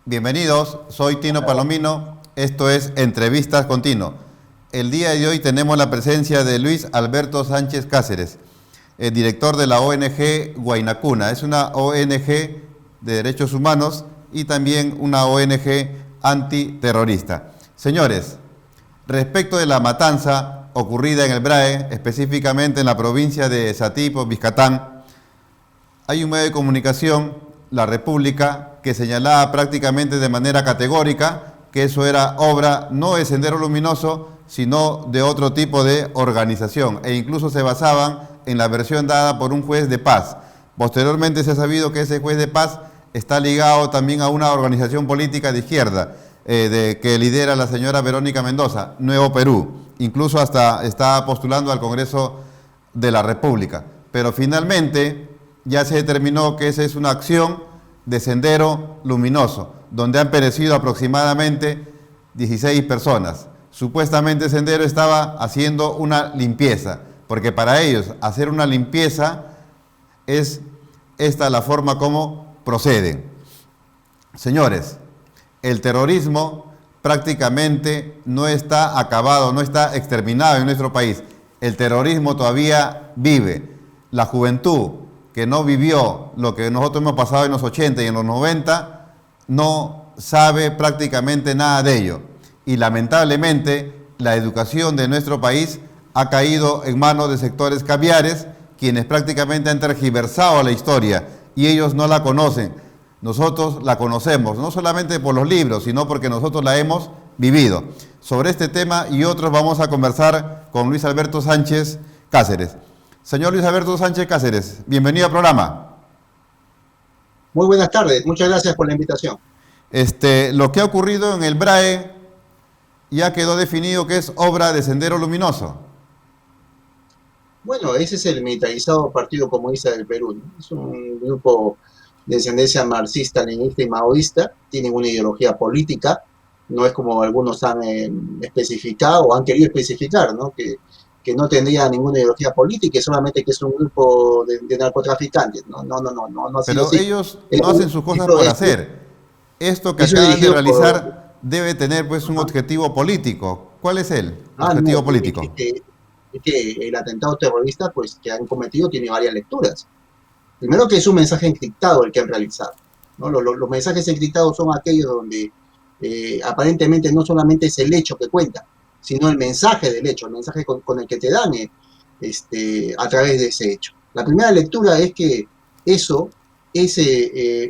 Bienvenidos, soy Tino Palomino, esto es Entrevistas con Tino. El día de hoy tenemos la presencia de Luis Alberto Sánchez Cáceres, el director de la ONG Guaynacuna. Es una ONG de derechos humanos y también una ONG antiterrorista. Señores, respecto de la matanza ocurrida en el BRAE, específicamente en la provincia de Satipo, Biscatán, hay un medio de comunicación, La República, que señalaba prácticamente de manera categórica que eso era obra no de Sendero Luminoso, sino de otro tipo de organización, e incluso se basaban en la versión dada por un juez de paz. Posteriormente se ha sabido que ese juez de paz está ligado también a una organización política de izquierda, que lidera la señora Verónica Mendoza, Nuevo Perú, incluso hasta está postulando al Congreso de la República. Pero finalmente ya se determinó que esa es una acción de Sendero Luminoso, donde han perecido aproximadamente 16 personas. Supuestamente Sendero estaba haciendo una limpieza, porque para ellos hacer una limpieza es esta la forma como proceden. Señores, el terrorismo prácticamente no está acabado, no está exterminado en nuestro país. El terrorismo todavía vive. La juventud que no vivió lo que nosotros hemos pasado en los 80 y en los 90, no sabe prácticamente nada de ello. Y lamentablemente la educación de nuestro país ha caído en manos de sectores caviares, quienes prácticamente han tergiversado la historia y ellos no la conocen. Nosotros la conocemos, no solamente por los libros, sino porque nosotros la hemos vivido. Sobre este tema y otros vamos a conversar con Luis Alberto Sánchez Cáceres. Señor Luis Alberto Sánchez Cáceres, bienvenido al programa. Muy buenas tardes, muchas gracias por la invitación. Lo que ha ocurrido en el BRAE ya quedó definido que es obra de Sendero Luminoso. Bueno, ese es el militarizado Partido Comunista del Perú, ¿no? Es un grupo de descendencia marxista, leninista y maoísta, tienen una ideología política, no es como algunos han especificado o han querido especificar, ¿no? Que no tendría ninguna ideología política y solamente que es un grupo de narcotraficantes. No ha sido Pero así. ellos no hacen sus cosas por hacer. Esto que eso es acaban de dirigido por... realizar debe tener pues un objetivo político. ¿Cuál es el No, objetivo político? es que el atentado terrorista pues, que han cometido tiene varias lecturas. Primero que es un mensaje encriptado el que han realizado, ¿no? Los mensajes encriptados son aquellos donde aparentemente no solamente es el hecho que cuenta, sino el mensaje del hecho, el mensaje con el que te dan a través de ese hecho. La primera lectura es que eso es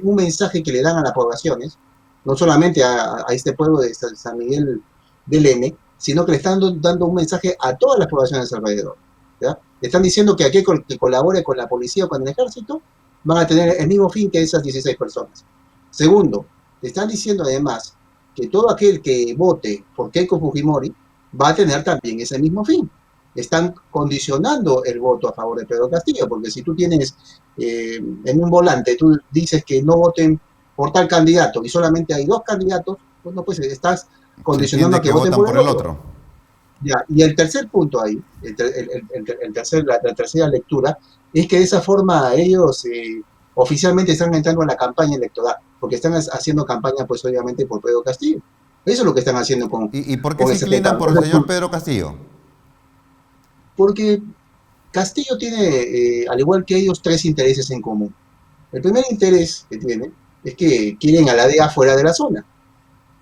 un mensaje que le dan a las poblaciones, no solamente a este pueblo de San Miguel del N, sino que le están dando un mensaje a todas las poblaciones alrededor. ¿Ya? Le están diciendo que aquel que colabore con la policía o con el ejército van a tener el mismo fin que esas 16 personas. Segundo, le están diciendo además que todo aquel que vote por Keiko Fujimori va a tener también ese mismo fin. Están condicionando el voto a favor de Pedro Castillo, porque si tú tienes en un volante, tú dices que no voten por tal candidato y solamente hay dos candidatos, pues no, pues estás condicionando a que voten votan por por el el otro. otro. Ya, y el tercer punto ahí, la tercera lectura, es que de esa forma ellos oficialmente están entrando en la campaña electoral, porque están haciendo campaña, pues obviamente, por Pedro Castillo. Eso es lo que están haciendo ¿Y por qué con se ese inclinan atentado. por el Entonces, señor Pedro Castillo? porque Castillo tiene, al igual que ellos, tres intereses en común. El primer interés que tiene es que quieren a la DEA fuera de la zona.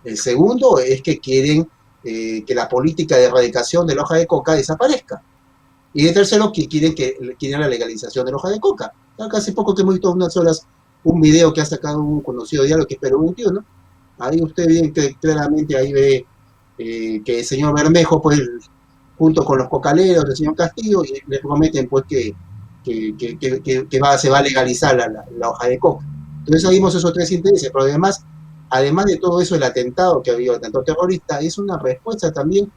El segundo es que quieren que la política de erradicación de la hoja de coca desaparezca. Y el tercero, que quieren la legalización de la hoja de coca. Hace poco que hemos visto unas horas un video que ha sacado un conocido diario que es Perú 21. Ahí usted bien claramente ahí ve que el señor Bermejo, pues, junto con los cocaleros del señor Castillo, y le prometen pues se va a legalizar la hoja de coca. Entonces ahí vimos esos tres intereses, pero además de todo eso, el atentado que ha habido, el atentado terrorista, es una respuesta también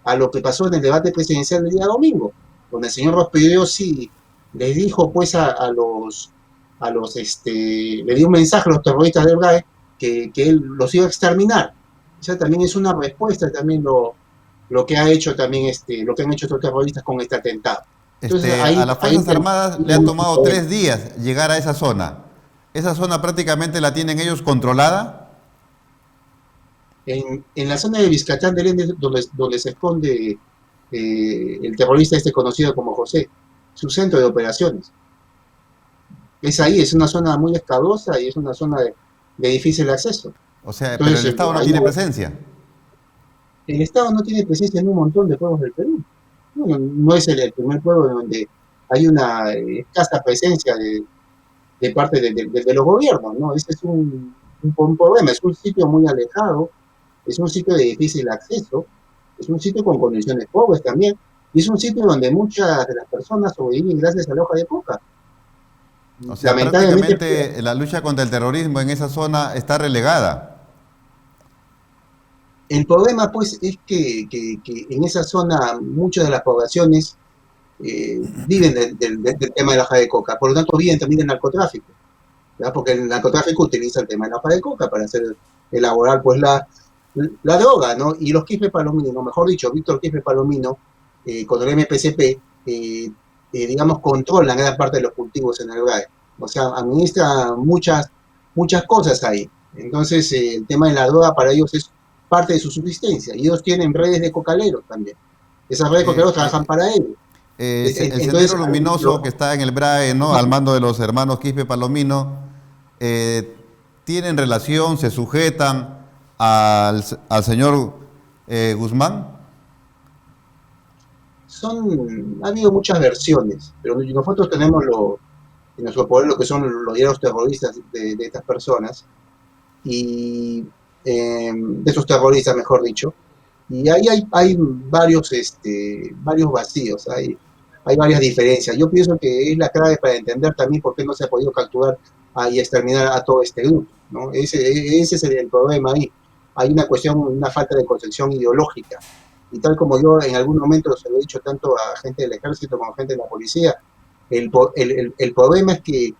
a lo que pasó en el debate presidencial del día domingo, donde el señor Rospidio sí les dijo pues le dio un mensaje a los terroristas del GAE que él los iba a exterminar. O sea, también es una respuesta también lo que ha hecho también lo que han hecho estos terroristas con este atentado. Entonces A ahí, las ahí Fuerzas Armadas le ha tomado 3 días llegar a esa zona. ¿Esa zona prácticamente la tienen ellos controlada? En la zona de Vizcachán del Ende, donde se esconde el terrorista este conocido como José, su centro de operaciones. Es ahí, es una zona muy escabrosa y es una zona de difícil acceso. O sea, pero Entonces, el Estado no ahí tiene presencia. el Estado no tiene presencia en un montón de pueblos del Perú. No es el primer pueblo donde hay una escasa presencia de parte de los gobiernos, ¿no? Ese es un problema, es un sitio muy alejado, es un sitio de difícil acceso, es un sitio con condiciones pobres también, y es un sitio donde muchas de las personas sobreviven gracias a la hoja de coca. O sea, Lamentablemente, prácticamente la lucha contra el terrorismo en esa zona está relegada. el problema pues es que en esa zona muchas de las poblaciones viven del tema de la hoja de coca, por lo tanto viven también del narcotráfico, ¿verdad? Porque el narcotráfico utiliza el tema de la hoja de coca para hacer elaborar pues la droga, ¿no? Y los Quispe Palomino, mejor dicho, Víctor Quispe Palomino, con el MPCP, digamos, controlan gran parte de los cultivos en el GAE. O sea, administra muchas cosas ahí. Entonces, el tema de la droga para ellos es parte de su subsistencia. Y ellos tienen redes de cocaleros también. Esas redes de Eh, cocaleros trabajan para ellos. el Sendero Entonces, Luminoso que está en el BRAE, ¿no? Al mando de los hermanos Quispe Palomino, eh, ¿tienen relación, se sujetan al señor Guzmán? ha habido muchas versiones, pero nosotros tenemos en nuestro poder lo que son los diarios terroristas de estas personas, y de esos terroristas, mejor dicho, y ahí hay varios vacíos, hay varias diferencias. Yo pienso que es la clave para entender también por qué no se ha podido capturar y exterminar a todo este grupo, ¿no? Ese es el problema ahí. Hay una cuestión, una falta de concepción ideológica. Y tal como yo en algún momento se lo he dicho tanto a gente del ejército como a gente de la policía, el problema es que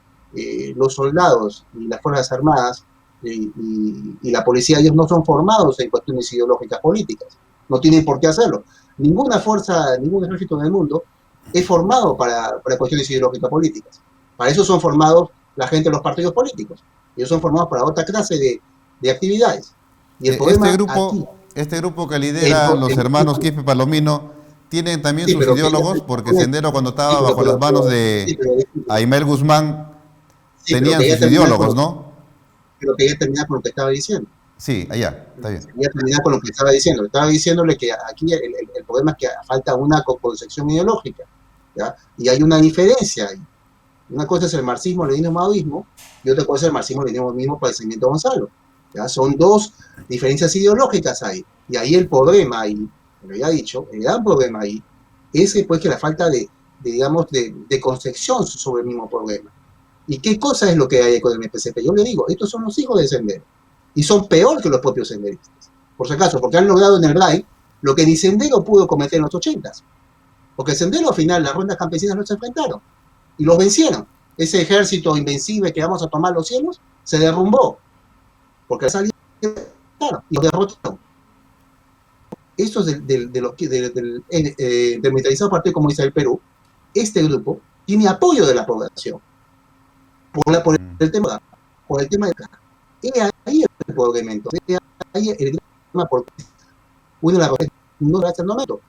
los soldados y las Fuerzas Armadas y la policía, ellos no son formados en cuestiones ideológicas políticas, no tienen por qué hacerlo. Ninguna fuerza, ningún ejército en el mundo es formado para cuestiones ideológicas políticas. Para eso son formados la gente de los partidos políticos. Ellos son formados para otra clase de actividades. Y el problema aquí, Este grupo que el, lidera los el, hermanos Quispe Palomino, ¿tienen también sí, sus pero que ya ideólogos? Porque Sendero cuando sí, estaba bajo las manos sí, de pero, Aimel Guzmán, sí, pero tenían que ya sus terminar con ideólogos, ¿no? lo que estaba diciendo. Sí, allá, está bien. Voy a terminar con lo que estaba diciendo. Estaba diciéndole que aquí el problema es que falta una concepción ideológica, ¿ya? Y hay una diferencia ahí. Una cosa es el marxismo-leninismo-maoísmo y otra cosa es el marxismo-leninismo padecimiento Gonzalo. ¿Ya? Son dos diferencias ideológicas ahí. Y ahí el problema ahí, como ya he dicho, el gran problema ahí es pues, que la falta digamos, de concepción sobre el mismo problema. ¿Y qué cosa es lo que hay con el MPCP? Yo le digo, estos son los hijos de Sendero. Y son peor que los propios senderistas. Por si acaso, porque han logrado en el RAI lo que ni Sendero pudo cometer en los 80s. Porque Sendero al final, las rondas campesinas no se enfrentaron. Y los vencieron. Ese ejército invencible que vamos a tomar los cielos se derrumbó. Porque salieron y los derrotaron. Eso es del militarizado Partido Comunista del Perú. Este grupo tiene apoyo de la población. Por el tema, por el tema de ahí el problema, ahí el tema porque una de las razones no da hasta el momento.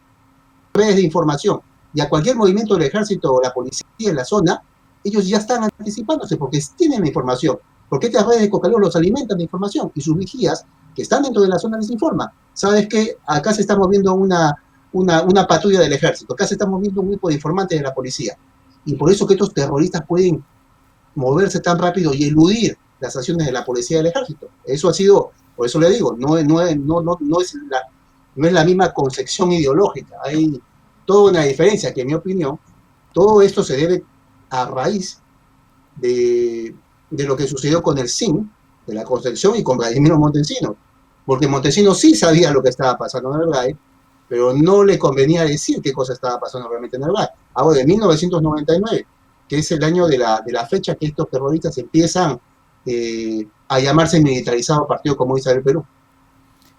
Redes de información y a cualquier movimiento del ejército o la policía en la zona, ellos ya están anticipándose porque tienen la información. Porque estas redes de cocaleros los alimentan de información y sus vigías que están dentro de la zona les informan. ¿Sabes qué? Acá se está moviendo una patrulla del ejército, acá se está moviendo un grupo de informantes de la policía. Y por eso que estos terroristas pueden moverse tan rápido y eludir las acciones de la policía y del ejército. Eso ha sido, por eso le digo, no es la misma concepción ideológica. Hay toda una diferencia que, en mi opinión, todo esto se debe a raíz de lo que sucedió con el SIN, de la Concepción y con Vladimiro Montesino. Porque Montesino sí sabía lo que estaba pasando en el GAE, pero no le convenía decir qué cosa estaba pasando realmente en el GAE. Ahora, de 1999, que es el año de la fecha que estos terroristas empiezan a llamarse militarizado Partido Comunista del Perú.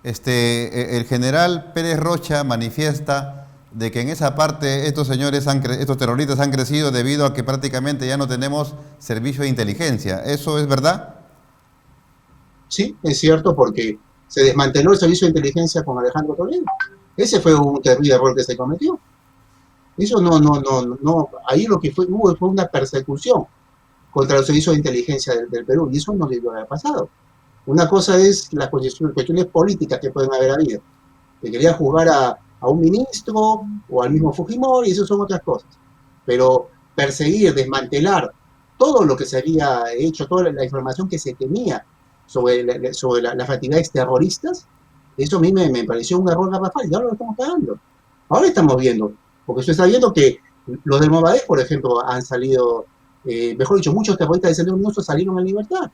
El general Pérez Rocha manifiesta de que en esa parte estos estos terroristas han crecido debido a que prácticamente ya no tenemos servicio de inteligencia. ¿Eso es verdad? Sí, es cierto, porque Se desmanteló el servicio de inteligencia con Alejandro Toledo. Ese fue un terrible error que se cometió. Eso no, ahí lo que hubo fue una persecución contra los servicios de inteligencia del Perú, y eso no debió haber pasado. Una cosa es las cuestiones políticas que pueden haber habido, que quería juzgar a un ministro o al mismo Fujimori, y eso son otras cosas. Pero perseguir, desmantelar todo lo que se había hecho, toda la información que se tenía sobre las actividades terroristas, eso a mí me pareció un error garrafal, y ahora lo estamos pagando. Ahora estamos viendo, porque usted está viendo que los del Movadef, por ejemplo, han salido, mejor dicho, muchos terroristas de Sendero Luminoso salieron en libertad.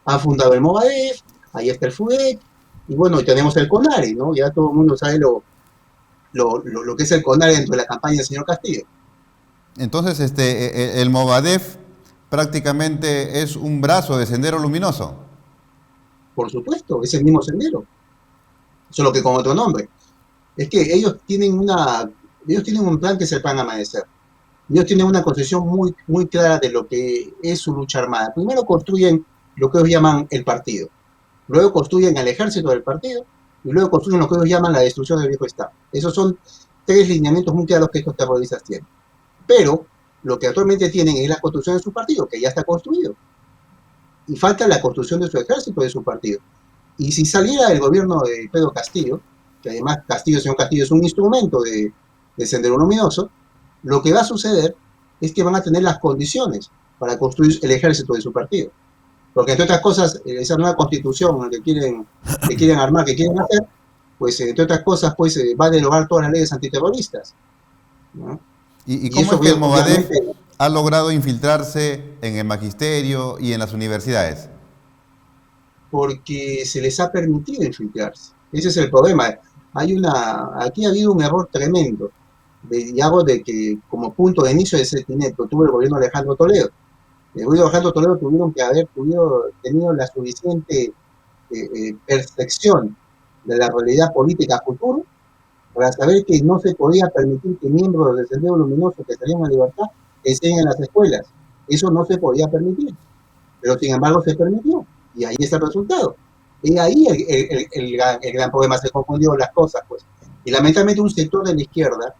Han fundado el Movadef, ahí está el FUDEC, y bueno, y tenemos el CONARE, ¿no? Ya todo el mundo sabe lo que es el CONARE dentro de la campaña del señor Castillo. Entonces, el Movadef prácticamente es un brazo de Sendero Luminoso. Por supuesto, es el mismo sendero, solo que con otro nombre. Es que ellos tienen un plan que es el Plan Amanecer. Ellos tienen una concepción muy, muy clara de lo que es su lucha armada. Primero construyen lo que ellos llaman el partido, luego construyen el ejército del partido, y luego construyen lo que ellos llaman la destrucción del viejo Estado. Esos son tres lineamientos muy claros que estos terroristas tienen. Pero lo que actualmente tienen es la construcción de su partido, que ya está construido. Y falta la construcción de su ejército, de su partido. Y si saliera el gobierno de Pedro Castillo, que además señor Castillo es un instrumento de Sendero Luminoso, lo que va a suceder es que van a tener las condiciones para construir el ejército de su partido. Porque entre otras cosas, esa nueva constitución que quieren armar, que quieren hacer, pues entre otras cosas, pues va a derogar todas las leyes antiterroristas, ¿no? ¿Y cómo es que el Movadef ha logrado infiltrarse en el magisterio y en las universidades? Porque se les ha permitido infiltrarse. Ese es el problema. Aquí ha habido un error tremendo, de que como punto de inicio de ese tineto tuvo el gobierno de Alejandro Toledo. El gobierno de Alejandro Toledo tuvieron que haber tenido la suficiente percepción de la realidad política futuro para saber que no se podía permitir que miembros del Sendero Luminoso que salían a libertad enseñen en las escuelas. Eso no se podía permitir, pero sin embargo se permitió, y ahí está el resultado. Y ahí el gran problema, se confundió las cosas, pues. Y lamentablemente un sector de la izquierda,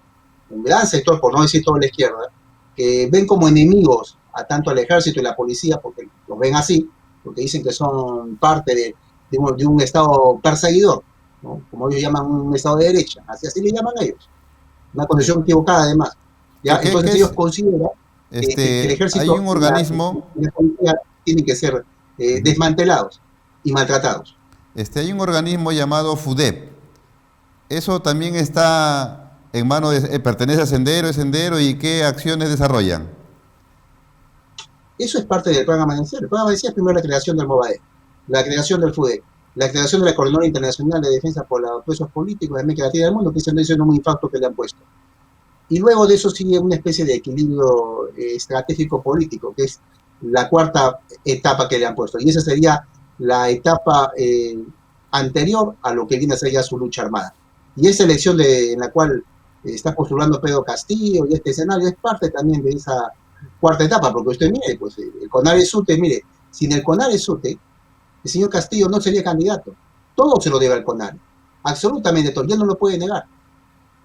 un gran sector, por no decir toda la izquierda, que ven como enemigos a tanto al ejército y la policía, porque los ven así, porque dicen que son parte de un Estado perseguidor, ¿no? Como ellos llaman un Estado de derecha, así le llaman a ellos. Una concepción equivocada además. ¿Ya? Entonces ellos consideran que el ejército hay un organismo, y la policía tienen que ser desmantelados y maltratados. Hay un organismo llamado FUDEP. Eso también está en manos de, pertenece a Sendero, es Sendero, ¿y qué acciones desarrollan? Eso es parte del Plan Amanecer. El Plan Amanecer es primero la creación del Movadef, la creación del FUDEP, la creación de la Coordinadora Internacional de Defensa por los Presos Políticos de América Latina y del mundo, que es un muy impacto que le han puesto. Y luego de eso sigue una especie de equilibrio estratégico político, que es la cuarta etapa que le han puesto. Y esa sería la etapa anterior a lo que viene a ser ya su lucha armada. Y esa elección en la cual está postulando Pedro Castillo y este escenario es parte también de esa cuarta etapa, porque usted mire, pues el CONARE SUTE, mire, sin el CONARE SUTE, el señor Castillo no sería candidato. Todo se lo debe al CONARE, absolutamente todo, ya no lo puede negar.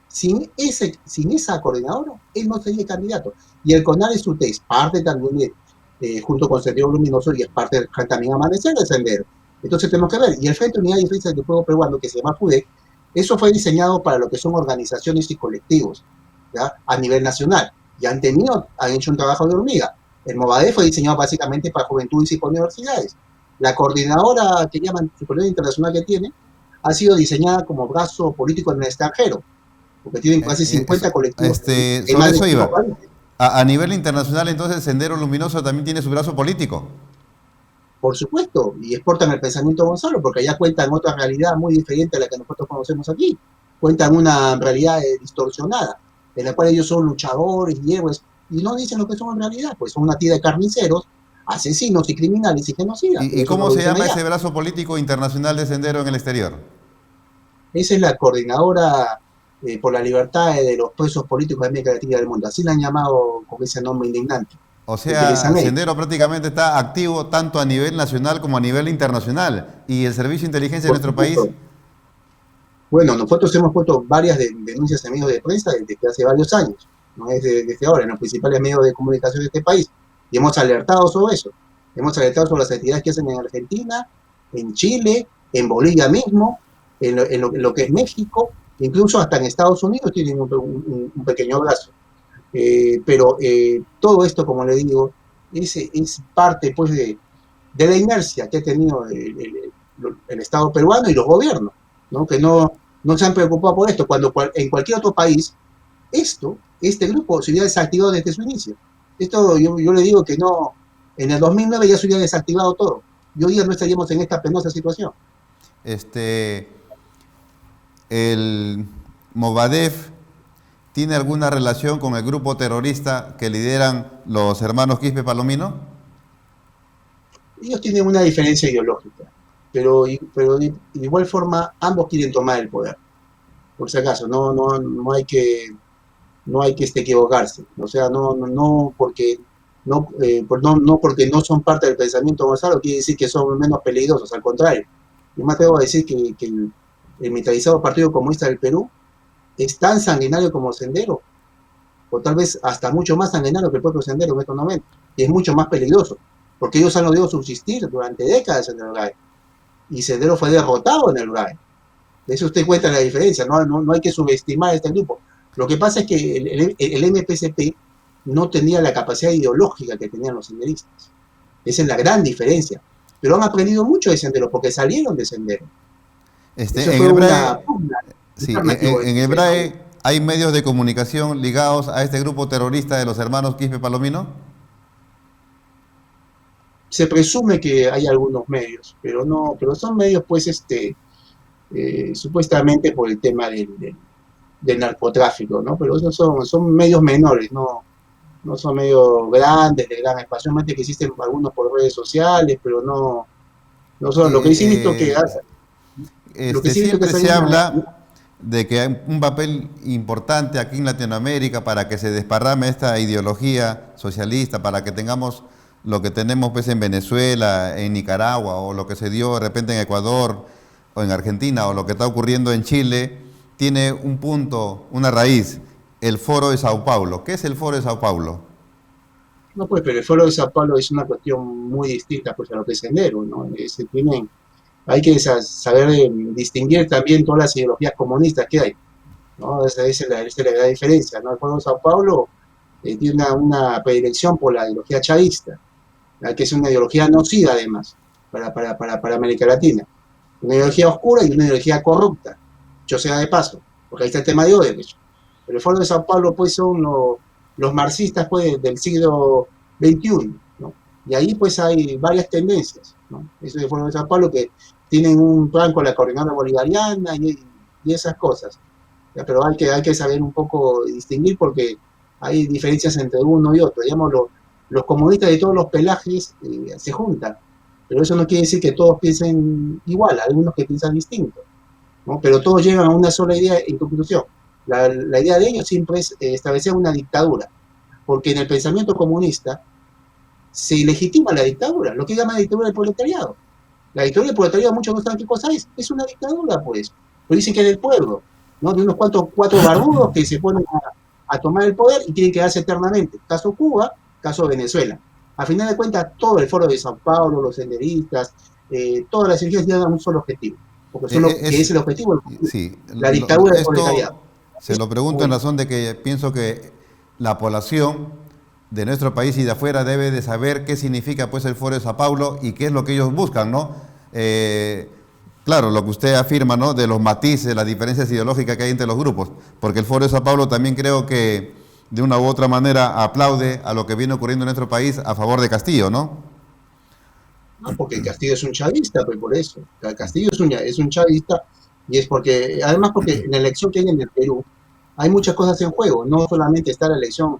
Sin esa coordinadora, él no sería candidato. Y el CONARE SUTE es parte también junto con Sendero Luminoso, y es parte también Amanecer del Sendero. Entonces tenemos que ver. Y el Frente Unidad y Defensa del Pueblo Peruano, que se llama FUDEC, eso fue diseñado para lo que son organizaciones y colectivos, ¿ya? A nivel nacional. Y han hecho un trabajo de hormiga. El Movadef fue diseñado básicamente para juventudes y para universidades. La coordinadora que llaman Superior Internacional que tiene, ha sido diseñada como brazo político en el extranjero, porque tienen casi 50 colectivos. Sobre eso iba. A nivel internacional, entonces, Sendero Luminoso también tiene su brazo político. Por supuesto, y exportan el pensamiento Gonzalo, porque allá cuentan otra realidad muy diferente a la que nosotros conocemos aquí. Cuentan una realidad distorsionada, en la cual ellos son luchadores y héroes, y no dicen lo que son en realidad, pues son una tira de carniceros, asesinos y criminales y genocidas. ¿Y cómo se llama ese brazo político internacional de Sendero en el exterior? Esa es la coordinadora por la libertad de los presos políticos de América Latina y del mundo. Así la han llamado con ese nombre indignante. O que les sea, han hecho. Sendero prácticamente está activo tanto a nivel nacional como a nivel internacional. Y el servicio de inteligencia de Por nuestro país, supuesto. Bueno, nosotros hemos puesto varias denuncias en medios de prensa desde que hace varios años, no es desde ahora, en los principales medios de comunicación de este país, y hemos alertado sobre eso. Hemos alertado sobre las actividades que hacen en Argentina, en Chile, en Bolivia mismo, en lo que es México, incluso hasta en Estados Unidos tienen un pequeño brazo. Pero todo esto, como le digo, es parte pues de la inercia que ha tenido el Estado peruano y los gobiernos, ¿no? Que no se han preocupado por esto, cuando en cualquier otro país, este grupo se hubiera desactivado desde su inicio. Esto yo le digo que no, en el 2009 ya se hubiera desactivado todo, y hoy ya no estaríamos en esta penosa situación. este, el Movadef tiene alguna relación con el grupo terrorista que lideran los hermanos Quispe Palomino. Ellos tienen una diferencia ideológica, pero de igual forma ambos quieren tomar el poder, por si acaso, no hay que equivocarse, o sea, no porque no porque no son parte del pensamiento Gonzalo quiere decir que son menos peligrosos, al contrario. Yo más tengo que decir que el militarizado Partido Comunista del Perú es tan sanguinario como Sendero, o tal vez hasta mucho más sanguinario que el propio Sendero en estos momentos, y es mucho más peligroso, porque ellos han logrado subsistir durante décadas en el URAE, y Sendero fue derrotado en el URAE. De eso usted cuenta la diferencia, no hay que subestimar a este grupo. Lo que pasa es que el MPCP no tenía la capacidad ideológica que tenían los senderistas. Esa es la gran diferencia. Pero han aprendido mucho de Sendero, porque salieron de Sendero. Eso En fue el una BRAE, pugna sí, interna que hubo en el entre ¿no? BRAE hay medios de comunicación ligados a este grupo terrorista de los hermanos Quispe Palomino. Se presume que hay algunos medios, pero son medios, pues, supuestamente por el tema del narcotráfico, ¿no? Pero esos son medios menores, no son medios grandes, de gran espacialmente que existen algunos por redes sociales, pero no son, Eh, lo que sí he visto que Siempre hay se una, habla de que hay un papel importante aquí en Latinoamérica para que se desparrame esta ideología socialista, para que tengamos lo que tenemos pues en Venezuela, en Nicaragua, o lo que se dio de repente en Ecuador, o en Argentina, o lo que está ocurriendo en Chile, tiene un punto, una raíz, el Foro de Sao Paulo. ¿Qué es el Foro de Sao Paulo? no pues, pero el foro de Sao Paulo es una cuestión muy distinta pues a lo que es Sendero, ¿no? Hay que saber distinguir también todas las ideologías comunistas que hay, ¿no? Esa es la gran diferencia, ¿no? El foro de Sao Paulo tiene una predilección por la ideología chavista, ¿no? Que es una ideología nociva además para América Latina. Una ideología oscura y una ideología corrupta, yo sea de paso, porque ahí está el tema de Odebrecht. Pero el Foro de Sao Paulo pues son los marxistas pues del siglo XXI, ¿no? Y ahí pues hay varias tendencias, ¿no? Eso es el Foro de Sao Paulo que tienen un plan con la coordinadora bolivariana y esas cosas. ¿Ya? Pero hay que saber un poco distinguir porque hay diferencias entre uno y otro. Digamos, los comunistas de todos los pelajes se juntan, pero eso no quiere decir que todos piensen igual, algunos que piensan distinto, ¿no? Pero todos llegan a una sola idea en conclusión. La idea de ellos siempre es establecer una dictadura, porque en el pensamiento comunista se legitima la dictadura, lo que llama dictadura del proletariado. La dictadura del proletariado, muchos no saben qué cosa es una dictadura, pues. Pero dicen que es del pueblo, ¿no? De unos cuatro barbudos que se ponen a tomar el poder y quieren quedarse eternamente. Caso Cuba, caso Venezuela. A final de cuentas, todo el foro de Sao Paulo, los senderistas, todas las energías llegan a un solo objetivo, porque que es el objetivo, Sí, la dictadura del proletariado. esto se lo pregunto en razón de que pienso que la población de nuestro país y de afuera debe de saber qué significa pues el Foro de Sao Paulo y qué es lo que ellos buscan, ¿no? Eh, claro, lo que usted afirma, ¿no? De los matices, las diferencias ideológicas que hay entre los grupos, porque el Foro de Sao Paulo también creo que de una u otra manera aplaude a lo que viene ocurriendo en nuestro país a favor de Castillo, ¿no? ¿No? Porque el Castillo es un chavista, pues por eso. El Castillo es un chavista y es porque, además porque en la elección que hay en el Perú hay muchas cosas en juego, no solamente está la elección.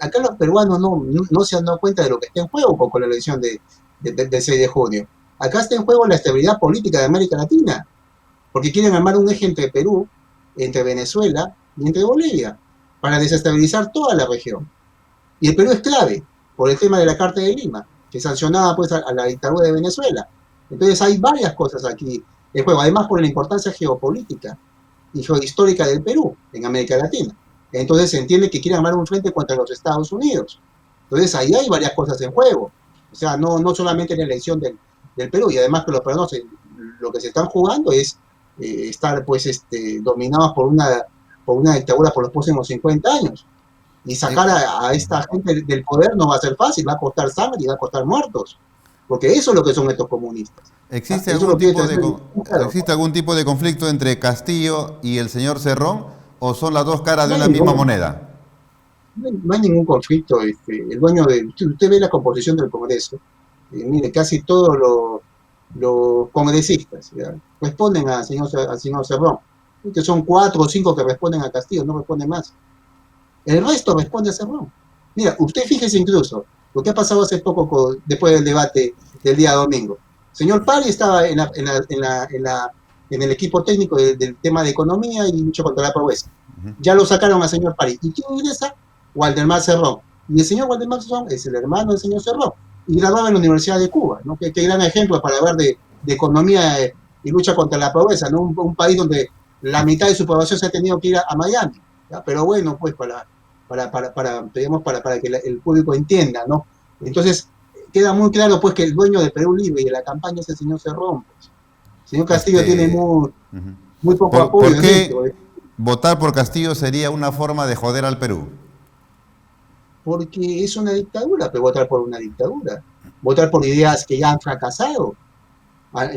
Acá los peruanos no se han dado cuenta de lo que está en juego con la elección del 6 de junio. Acá está en juego la estabilidad política de América Latina, porque quieren armar un eje entre Perú, entre Venezuela y entre Bolivia, para desestabilizar toda la región. Y el Perú es clave. por el tema de la Carta de Lima, que sancionaba pues a la dictadura de Venezuela. Entonces hay varias cosas aquí en juego, además por la importancia geopolítica y geohistórica del Perú en América Latina. Entonces se entiende que quieren armar un frente contra los Estados Unidos. Entonces ahí hay varias cosas en juego. O sea, no solamente la elección del Perú, y además que los peruanos lo que se están jugando es estar pues dominados por una dictadura por los próximos 50 años. Y sacar a esta gente del poder no va a ser fácil, va a costar sangre y va a costar muertos. Porque eso es lo que son estos comunistas. ¿Existe Eso algún lo tiene tipo que de, hacer claro. existe algún tipo de conflicto entre Castillo y el señor Cerrón o son las dos caras de No hay una misma ningún, moneda? no hay ningún conflicto. El dueño de. Usted ve la composición del Congreso. Mire, casi todos los congresistas ¿ya? Responden al señor Cerrón. Que son 4 o 5 que responden a Castillo, no responden más. El resto responde a Cerrón. Mira, usted fíjese incluso lo que ha pasado hace poco después del debate del día domingo. Señor Pari estaba en el equipo técnico del tema de economía y lucha contra la pobreza. Ya lo sacaron al señor Pari. ¿Y quién ingresa? Waldemar Cerrón. Y el señor Waldemar Cerrón es el hermano del señor Cerrón. Y graduado en la Universidad de Cuba, ¿no? Qué gran ejemplo para hablar de economía y lucha contra la pobreza, ¿no? Un país donde la mitad de su población se ha tenido que ir a Miami. ¿Ya? Pero bueno, pues para que el público entienda, ¿no? Entonces, queda muy claro, pues, que el dueño de Perú Libre y de la campaña es el señor Cerrón. Pues. El señor Castillo tiene muy poco apoyo ¿Por en esto. qué votar por Castillo sería una forma de joder al Perú? Porque es una dictadura, pero votar por una dictadura. Votar por ideas que ya han fracasado hace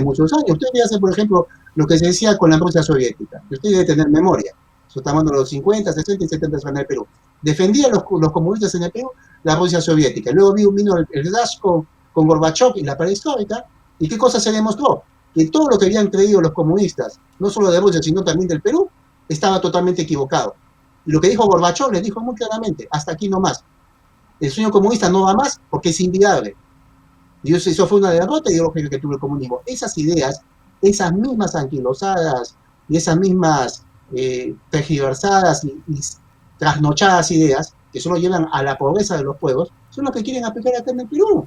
muchos años. Usted hace, por ejemplo, lo que se decía con la Rusia soviética. Usted debe tener memoria. Eso está hablando de los 50, 60 y 70 en el Perú. Defendía los comunistas en el Perú la Rusia soviética. Luego vino el Dash con Gorbachev y la perestroika. ¿Y qué cosa se demostró? Que todo lo que habían creído los comunistas, no solo de Rusia, sino también del Perú, estaba totalmente equivocado. Y lo que dijo Gorbachev les dijo muy claramente, hasta aquí no más. El sueño comunista no va más porque es inviable. Y eso fue una derrota ideológica que tuvo el comunismo. Esas ideas, esas mismas anquilosadas y esas mismas tergiversadas y trasnochadas ideas que solo llevan a la pobreza de los pueblos, son las que quieren aplicar acá en el Perú.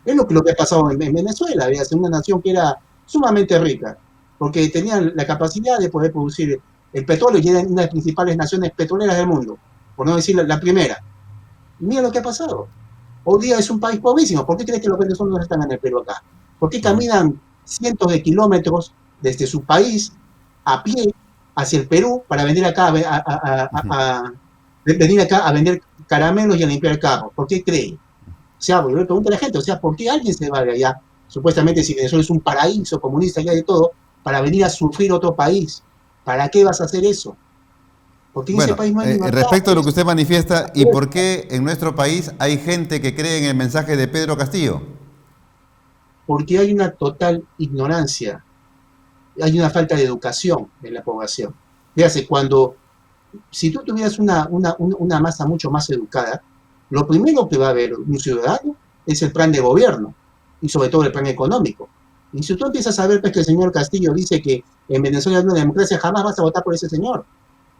Es lo que ha pasado en Venezuela, había una nación que era sumamente rica, porque tenían la capacidad de poder producir el petróleo y eran una de las principales naciones petroleras del mundo, por no decir la primera. Y mira lo que ha pasado. Hoy día es un país pobrísimo. ¿Por qué crees que los venezolanos están en el Perú acá? ¿Por qué caminan cientos de kilómetros desde su país a pie hacia el Perú para venir acá venir acá a vender caramelos y a limpiar carros? ¿Por qué creen? O sea, yo le pregunto a la gente, o sea, ¿por qué alguien se va de allá? Supuestamente si Venezuela es un paraíso comunista allá de todo, para venir a sufrir otro país. ¿Para qué vas a hacer eso? Porque en ese Bueno, país no hay libertad. respecto a lo que usted manifiesta, ¿y por qué en nuestro país hay gente que cree en el mensaje de Pedro Castillo? Porque hay una total ignorancia, hay una falta de educación en la población. Fíjate, si tú tuvieras una masa mucho más educada, lo primero que va a ver un ciudadano es el plan de gobierno y sobre todo el plan económico. Y si tú empiezas a ver pues, que el señor Castillo dice que en Venezuela hay una democracia, jamás vas a votar por ese señor,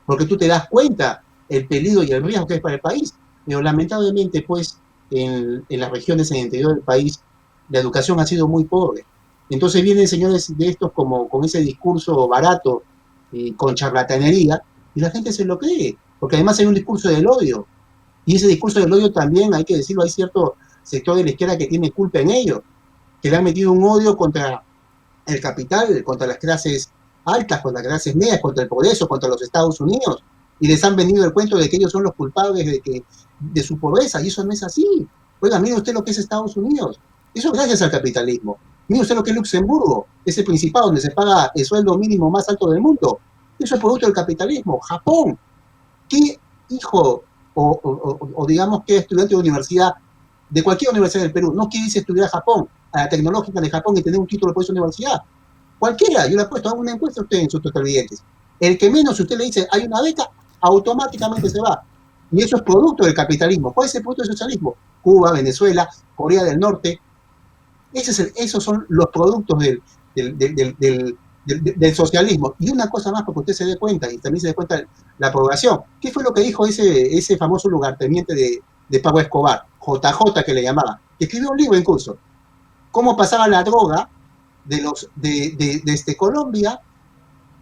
porque tú te das cuenta el peligro y el riesgo que es para el país. Pero lamentablemente, pues, en las regiones en el interior del país, la educación ha sido muy pobre. Entonces vienen señores de estos como con ese discurso barato y con charlatanería, y la gente se lo cree, porque además hay un discurso del odio. Y ese discurso del odio también, hay que decirlo, hay cierto sector de la izquierda que tiene culpa en ello, que le han metido un odio contra el capital, contra las clases altas, contra las clases medias, contra el progreso, contra los Estados Unidos, y les han venido el cuento de que ellos son los culpables de su pobreza, y eso no es así. Oiga, mire usted lo que es Estados Unidos. Eso gracias al capitalismo. Mire usted lo que es Luxemburgo, ese principado donde se paga el sueldo mínimo más alto del mundo. Eso es producto del capitalismo. Japón, ¿qué hijo o digamos que estudiante de universidad, de cualquier universidad del Perú, no quiere irse a estudiar a Japón, a la tecnológica de Japón y tener un título por esa universidad? Cualquiera, yo le he puesto, hago una encuesta a usted en sus televidentes. El que menos usted le dice hay una beca, automáticamente se va. Y eso es producto del capitalismo. ¿Cuál es el producto del socialismo? Cuba, Venezuela, Corea del Norte. Esos son los productos del socialismo. Y una cosa más, porque usted se dé cuenta, y también se dé cuenta la población. ¿Qué fue lo que dijo ese famoso lugarteniente de Pablo Escobar? JJ, que le llamaba, que escribió un libro incluso. Cómo pasaba la droga desde Colombia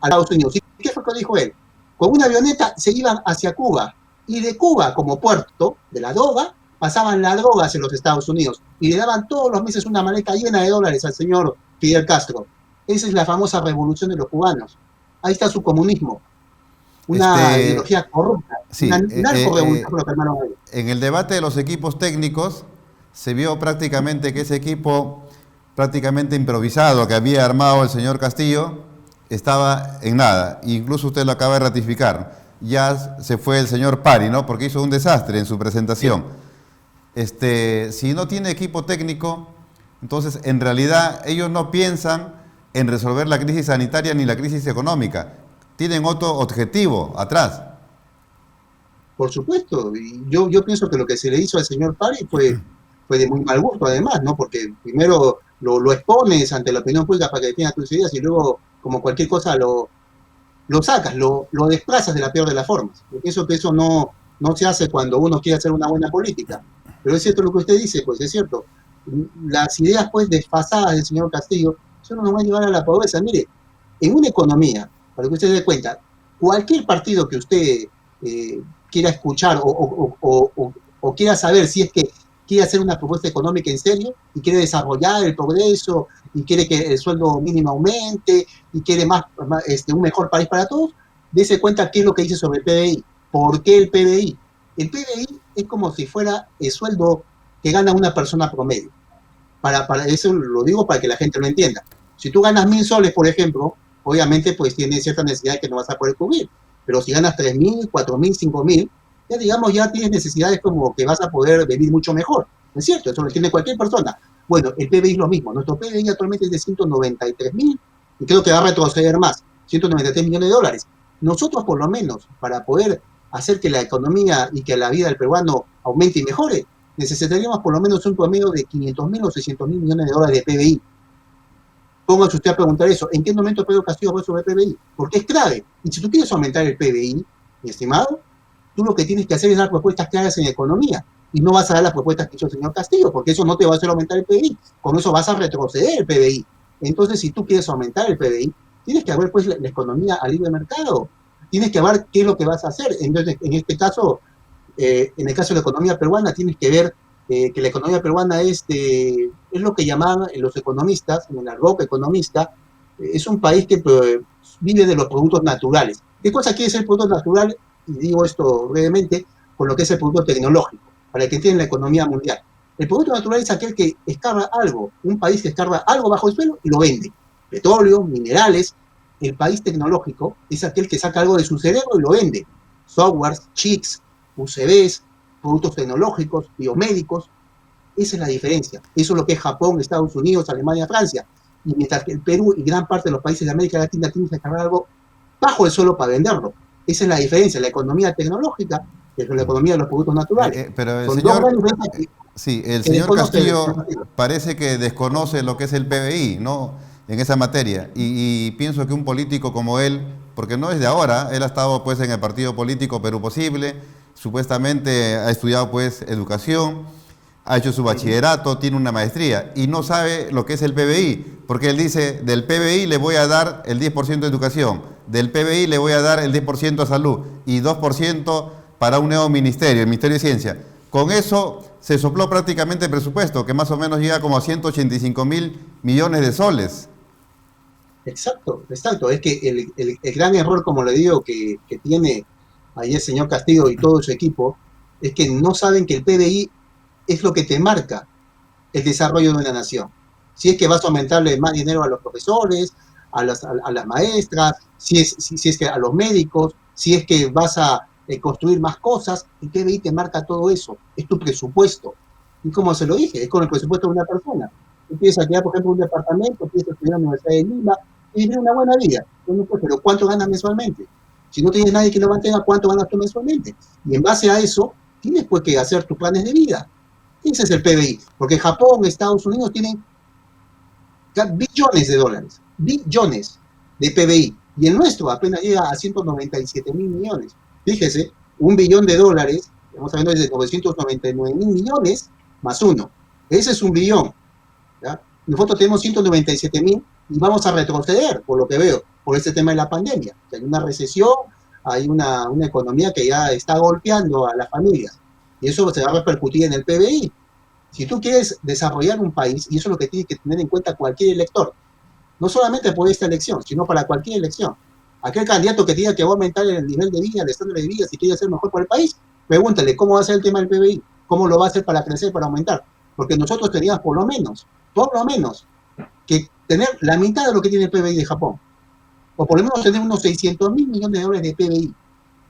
a Estados Unidos. ¿Y qué fue lo que dijo él? Con una avioneta se iban hacia Cuba. Y de Cuba, como puerto de la droga, pasaban la droga hacia los Estados Unidos. Y le daban todos los meses una maleta llena de dólares al señor Fidel Castro. Esa es la famosa revolución de los cubanos. Ahí está su comunismo. Una ideología corrupta. Sí, una narco-revolución lo que armaron ahí. en el debate de los equipos técnicos se vio prácticamente que ese equipo prácticamente improvisado que había armado el señor Castillo estaba en nada. Incluso usted lo acaba de ratificar. Ya se fue el señor Pari, ¿no? Porque hizo un desastre en su presentación. Si no tiene equipo técnico, entonces en realidad ellos no piensan en resolver la crisis sanitaria ni la crisis económica. Tienen otro objetivo atrás. Por supuesto, y yo pienso que lo que se le hizo al señor Pari fue de muy mal gusto además, ¿no? Porque primero lo expones ante la opinión pública para que defienda tus ideas y luego, como cualquier cosa, lo sacas, lo desplazas de la peor de las formas. Yo pienso que eso no se hace cuando uno quiere hacer una buena política. Pero es cierto lo que usted dice, pues es cierto. Las ideas pues desfasadas del señor Castillo, eso no nos va a llevar a la pobreza. Mire, en una economía, para que usted se dé cuenta, cualquier partido que usted quiera escuchar o quiera saber si es que quiere hacer una propuesta económica en serio y quiere desarrollar el progreso y quiere que el sueldo mínimo aumente y quiere un mejor país para todos, dése cuenta qué es lo que dice sobre el PBI. ¿Por qué el PBI? El PBI es como si fuera el sueldo que gana una persona promedio. Para eso lo digo para que la gente lo entienda. Si tú ganas 1.000 soles, por ejemplo, obviamente pues tienes ciertas necesidades que no vas a poder cubrir. Pero si ganas 3.000, 4.000, 5.000, ya digamos, ya tienes necesidades como que vas a poder vivir mucho mejor. ¿No es cierto? Eso lo entiende cualquier persona. Bueno, el PBI es lo mismo. Nuestro PBI actualmente es de 193.000 y creo que va a retroceder más, 193 millones de dólares. Nosotros, por lo menos, para poder hacer que la economía y que la vida del peruano aumente y mejore, necesitaríamos por lo menos un promedio de 500.000 o 600.000 millones de dólares de PBI. Póngase usted a preguntar eso. ¿En qué momento Pedro Castillo va sobre el PBI? Porque es clave. Y si tú quieres aumentar el PBI, mi estimado, tú lo que tienes que hacer es dar propuestas claras en economía. Y no vas a dar las propuestas que hizo el señor Castillo, porque eso no te va a hacer aumentar el PBI. Con eso vas a retroceder el PBI. Entonces, si tú quieres aumentar el PBI, tienes que ver pues la economía a libre mercado. Tienes que ver qué es lo que vas a hacer. Entonces, en este caso, en el caso de la economía peruana, tienes que ver que la economía peruana es lo que llaman los economistas, en el argot economista, es un país que vive de los productos naturales. ¿Qué cosa quiere ser el producto natural? Y digo esto brevemente, con lo que es el producto tecnológico, para que entiendan la economía mundial. El producto natural es aquel que escarba algo, un país que escarba algo bajo el suelo y lo vende. Petróleo, minerales. El país tecnológico es aquel que saca algo de su cerebro y lo vende. Softwares, chips, UCBs, productos tecnológicos, biomédicos. Esa es la diferencia. Eso es lo que es Japón, Estados Unidos, Alemania, Francia. Y mientras que el Perú y gran parte de los países de América Latina tienen que escarbar algo bajo el suelo para venderlo. Esa es la diferencia, la economía tecnológica es la economía de los productos naturales. Pero el señor Castillo parece que desconoce lo que es el PBI, ¿no? En esa materia. Y pienso que un político como él, porque no es de ahora, él ha estado pues en el partido político Perú Posible, supuestamente ha estudiado pues educación, ha hecho su bachillerato, tiene una maestría y no sabe lo que es el PBI, porque él dice, del PBI le voy a dar el 10% de educación, del PBI le voy a dar el 10% a salud y 2% para un nuevo ministerio, el Ministerio de Ciencia. Con eso se sopló prácticamente el presupuesto, que más o menos llega como a 185.000 millones de soles. Exacto. Es que el gran error, como le digo, que tiene ahí el señor Castillo y todo su equipo, es que no saben que el PBI es lo que te marca el desarrollo de una nación. Si es que vas a aumentarle más dinero a los profesores, a las maestras, si es que a los médicos, si es que vas a construir más cosas, el PBI te marca todo eso, es tu presupuesto. Y como se lo dije, es con el presupuesto de una persona. Empiezas a crear, por ejemplo, un departamento, empiezas a estudiar en la Universidad de Lima y vivir una buena vida. Bueno, pues, pero ¿cuánto ganas mensualmente? Si no tienes nadie que lo mantenga, ¿cuánto ganas tú mensualmente? Y en base a eso, tienes pues que hacer tus planes de vida. Ese es el PBI, porque Japón, Estados Unidos tienen billones de dólares, billones. de PBI. Y el nuestro apenas llega a 197.000 millones. Fíjese, $1 billón, estamos hablando de 999.000 millones más uno. Ese es 1 billón. ¿Ya? Nosotros tenemos 197.000 y vamos a retroceder, por lo que veo, por este tema de la pandemia. Hay una recesión, hay una economía que ya está golpeando a las familias y eso se va a repercutir en el PBI. Si tú quieres desarrollar un país, y eso es lo que tiene que tener en cuenta cualquier elector, no solamente por esta elección, sino para cualquier elección. Aquel candidato que diga que va a aumentar el nivel de vida, el estándar de vida, si quiere ser mejor por el país, pregúntale cómo va a ser el tema del PBI, cómo lo va a hacer para crecer, para aumentar. Porque nosotros teníamos por lo menos, que tener la mitad de lo que tiene el PBI de Japón. O por lo menos tener unos 600.000 millones de dólares de PBI.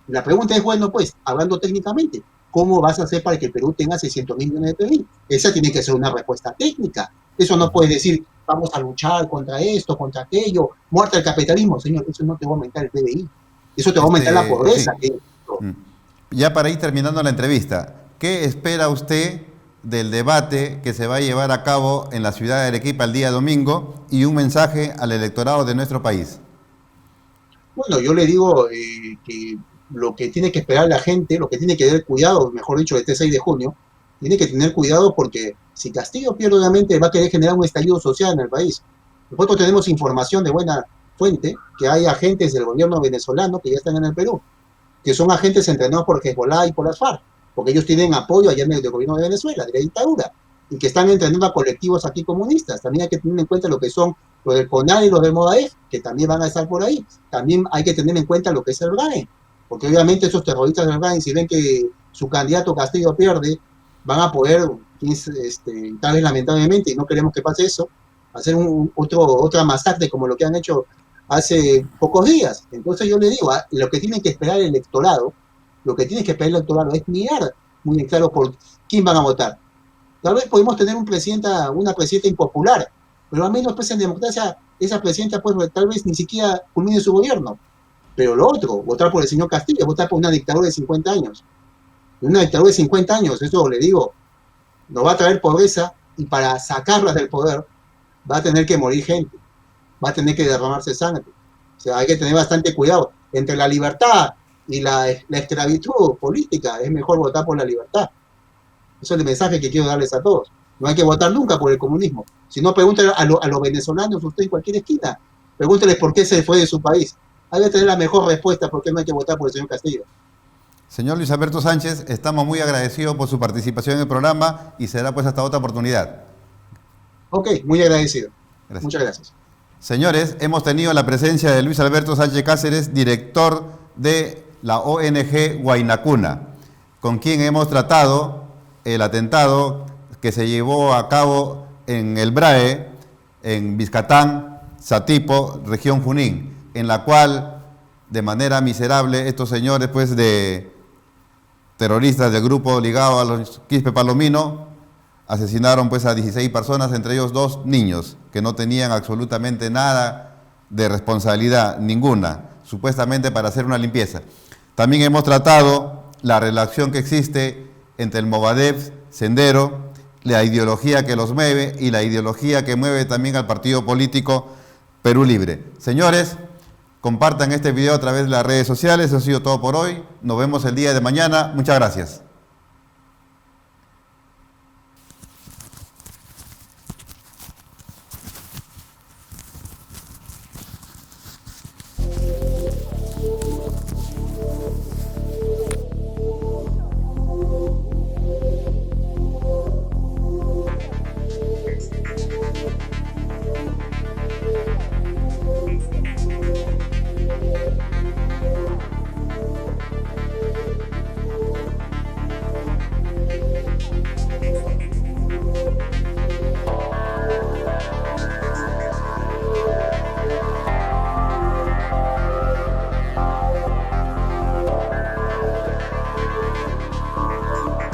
La pregunta es, bueno, pues, hablando técnicamente, ¿cómo vas a hacer para que el Perú tenga 600.000 millones de PBI? Esa tiene que ser una respuesta técnica. Eso no puedes decir, vamos a luchar contra esto, contra aquello, muerte al capitalismo. Señor, eso no te va a aumentar el PBI. Eso te va a aumentar la pobreza. Sí. Ya para ir terminando la entrevista, ¿qué espera usted del debate que se va a llevar a cabo en la ciudad de Arequipa el día domingo y un mensaje al electorado de nuestro país? Bueno, yo le digo que lo que tiene que esperar la gente, lo que tiene que tener cuidado, mejor dicho, este 6 de junio, tiene que tener cuidado porque si Castillo pierde, obviamente va a querer generar un estallido social en el país. Nosotros tenemos información de buena fuente que hay agentes del gobierno venezolano que ya están en el Perú, que son agentes entrenados por Hezbollah y por las FARC, porque ellos tienen apoyo allá en el gobierno de Venezuela, de la dictadura, y que están entrenando a colectivos aquí comunistas. También hay que tener en cuenta lo que son los del CONAL y los del MODAEF, que también van a estar por ahí. También hay que tener en cuenta lo que es el GAE, porque obviamente esos terroristas del GAE, si ven que su candidato Castillo pierde, van a poder, tal vez lamentablemente, y no queremos que pase eso, hacer otra masacre como lo que han hecho hace pocos días. Entonces yo le digo, lo que tiene que esperar el electorado, es mirar muy en claro por quién van a votar. Tal vez podemos tener una presidenta impopular, pero al menos pues en democracia esa presidenta pues tal vez ni siquiera culmine su gobierno. Pero lo otro, votar por el señor Castillo, votar por una dictadura de 50 años. Una dictadura de 50 años, eso le digo, nos va a traer pobreza y para sacarlas del poder va a tener que morir gente, va a tener que derramarse sangre. O sea, hay que tener bastante cuidado. Entre la libertad y la esclavitud política, es mejor votar por la libertad. Eso es el mensaje que quiero darles a todos. No hay que votar nunca por el comunismo. Si no, pregúntenle a los venezolanos, usted en cualquier esquina, pregúntenles por qué se fue de su país. Hay que tener la mejor respuesta por qué no hay que votar por el señor Castillo. Señor Luis Alberto Sánchez, estamos muy agradecidos por su participación en el programa y será pues hasta otra oportunidad. Ok, muy agradecido. Gracias. Muchas gracias. Señores, hemos tenido la presencia de Luis Alberto Sánchez Cáceres, director de la ONG Huayna con quien hemos tratado el atentado que se llevó a cabo en el BRAE, en Vizcatán, Satipo, región Junín, en la cual de manera miserable estos señores pues de terroristas del grupo ligado a los Quispe Palomino asesinaron pues a 16 personas, entre ellos 2 niños que no tenían absolutamente nada de responsabilidad ninguna, supuestamente para hacer una limpieza. También hemos tratado la relación que existe entre el Movadef, Sendero, la ideología que los mueve y la ideología que mueve también al partido político Perú Libre. Señores, compartan este video a través de las redes sociales. Eso ha sido todo por hoy. Nos vemos el día de mañana. Muchas gracias.